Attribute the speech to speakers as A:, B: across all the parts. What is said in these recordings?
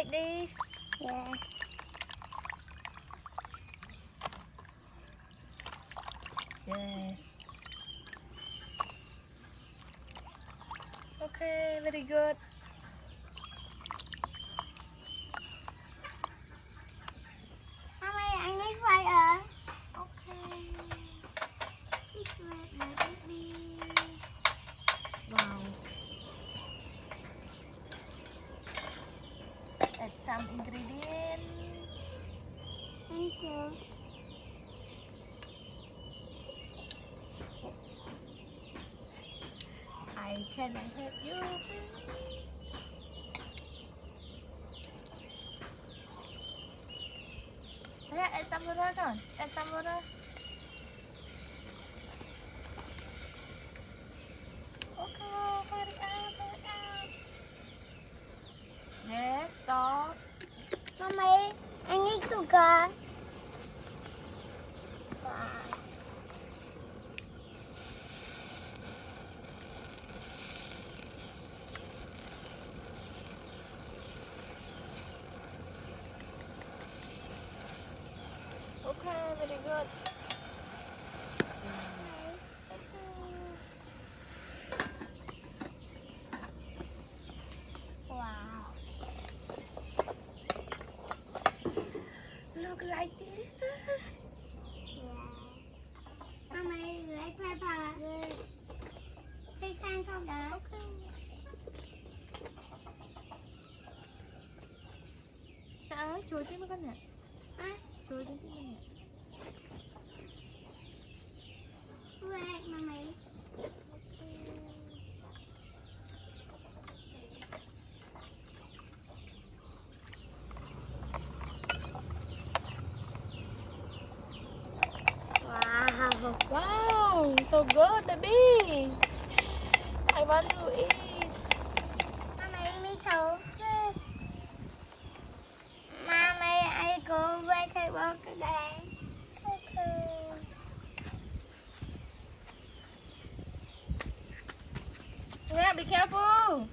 A: like this?
B: Yeah.
A: Yes. Okay, very good.
B: Mommy, I need fire.
A: Okay.
B: This way, my baby.
A: Wow. Add some ingredient.
B: Thank you.
A: I can help you. Yeah, add some water con. Add some water. Okay, hurry up, hurry up. Yes, stop.
B: Mommy, I need sugar. Wow.
A: Okay, very good.
B: Wow.
A: Look like delicious.
B: Yeah. Mommy, lấy pepper.
A: Yes.
B: Phi khang không đỡ.
A: Okay. Dạ ơi, chuối thêm con nhỉ?
B: Hả?
A: Chuối thêm con nhỉ?
B: Wait, mommy. Wow.
A: Wow, so good, baby. I want to eat.
B: Mommy, me too.
A: Yes.
B: Mommy, I go vegetable today.
A: Okay. Yeah, be careful.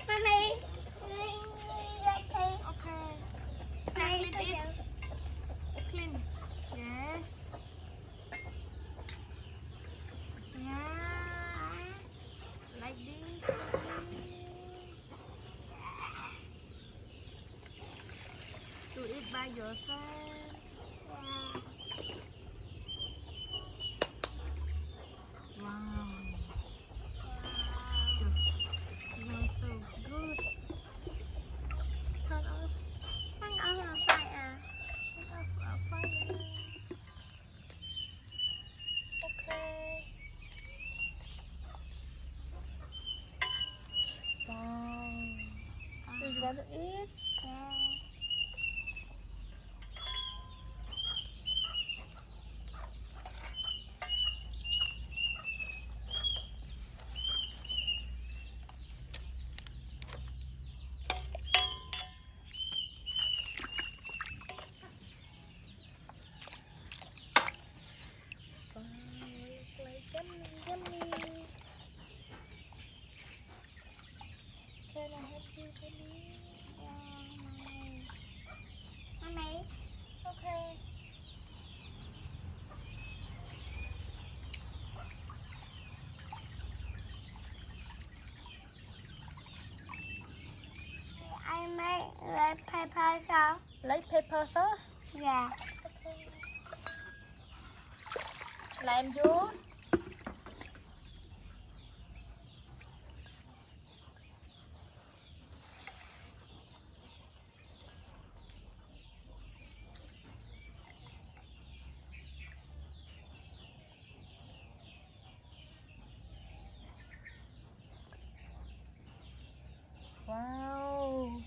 B: Mommy,
A: Okay. Clean it. Clean. Yes. Yeah. Like this. To eat by yourself. Wow. Smells so good. Turn off.
B: Hang on the fire.
A: Turn off our fire. Okay. Wow. Do you want to eat?
B: Yeah.
A: Wow, look like yummy, yummy. Can I help you, baby?
B: Mommy,
A: Okay.
B: I make red pepper sauce.
A: Like pepper sauce.
B: Yeah.
A: Okay. Lime juice. Wow.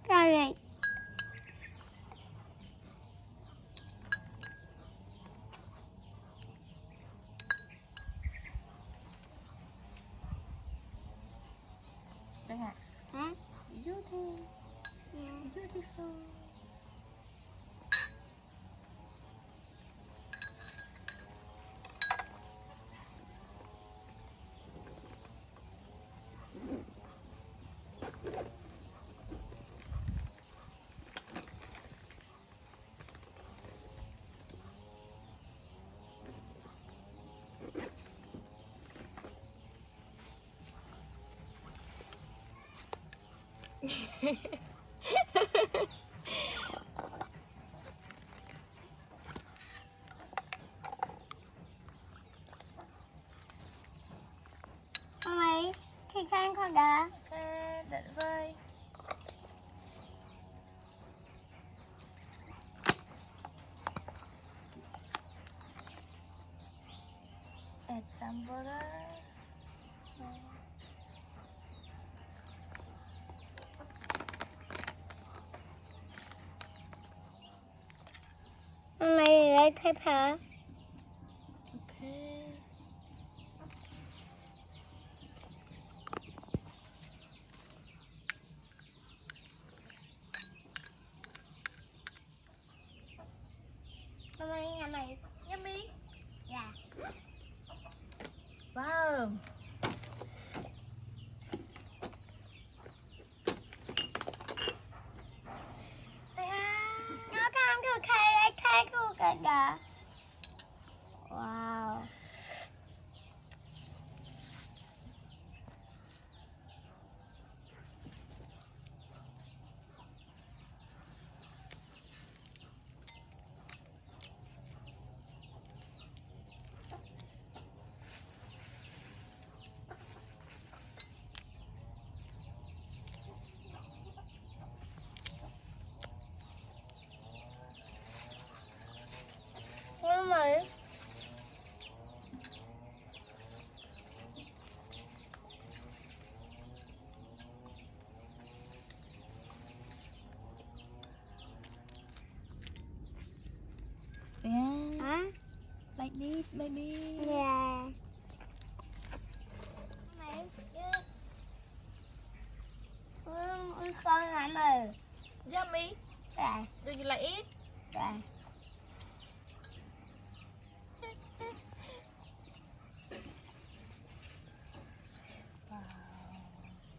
B: Rồi.
A: Đây hả?
B: Hả?
A: Beauty.
B: Ừ.
A: Beautiful.
B: Mày khi khăn con đã.
A: Ok, định vơi. Add some butter.
B: Mày lấy pepper.
A: Ok.
B: Mày.
A: Yummy.
B: Dạ.
A: Wow.
B: Nó không được khai của cả đã. Wow. Nhưng mà
A: Yeah.
B: hả?
A: Like this, baby.
B: Dạ. Mày con hả mày?
A: Yummy.
B: Dạ.
A: Do you like it?
B: Dạ.
A: Wow.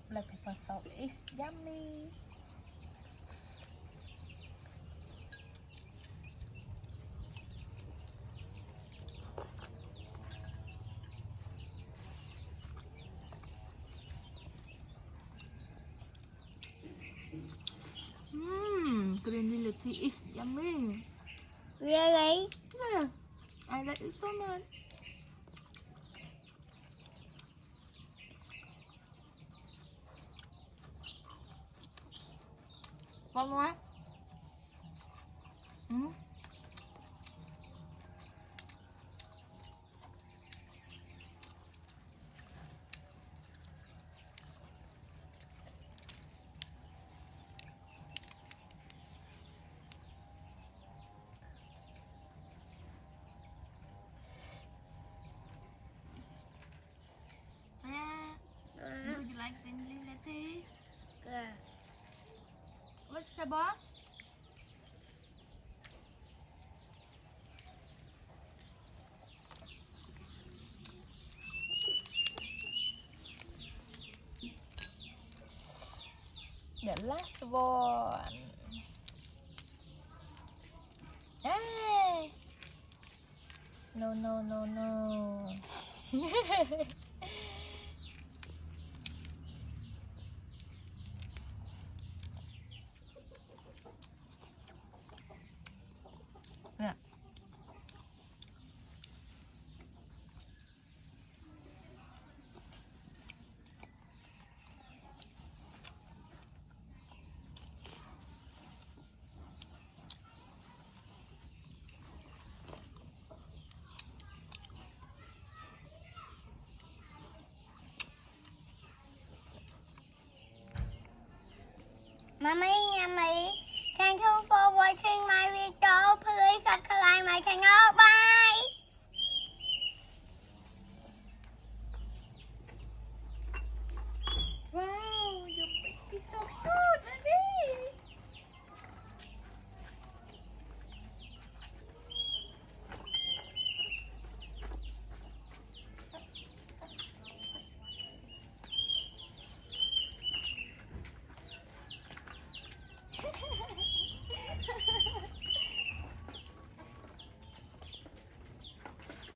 A: Black pepper sauce is yummy. Green lettuce is yummy.
B: Really?
A: Yeah, I like it so much. Ngon quá. Do you like green lettuce?
B: Yeah.
A: What's the box? The last one. Hey! No, no, no, no. Nè.
B: Mommy, Mommy, thank you for watching my video. Please subscribe my channel. Bye.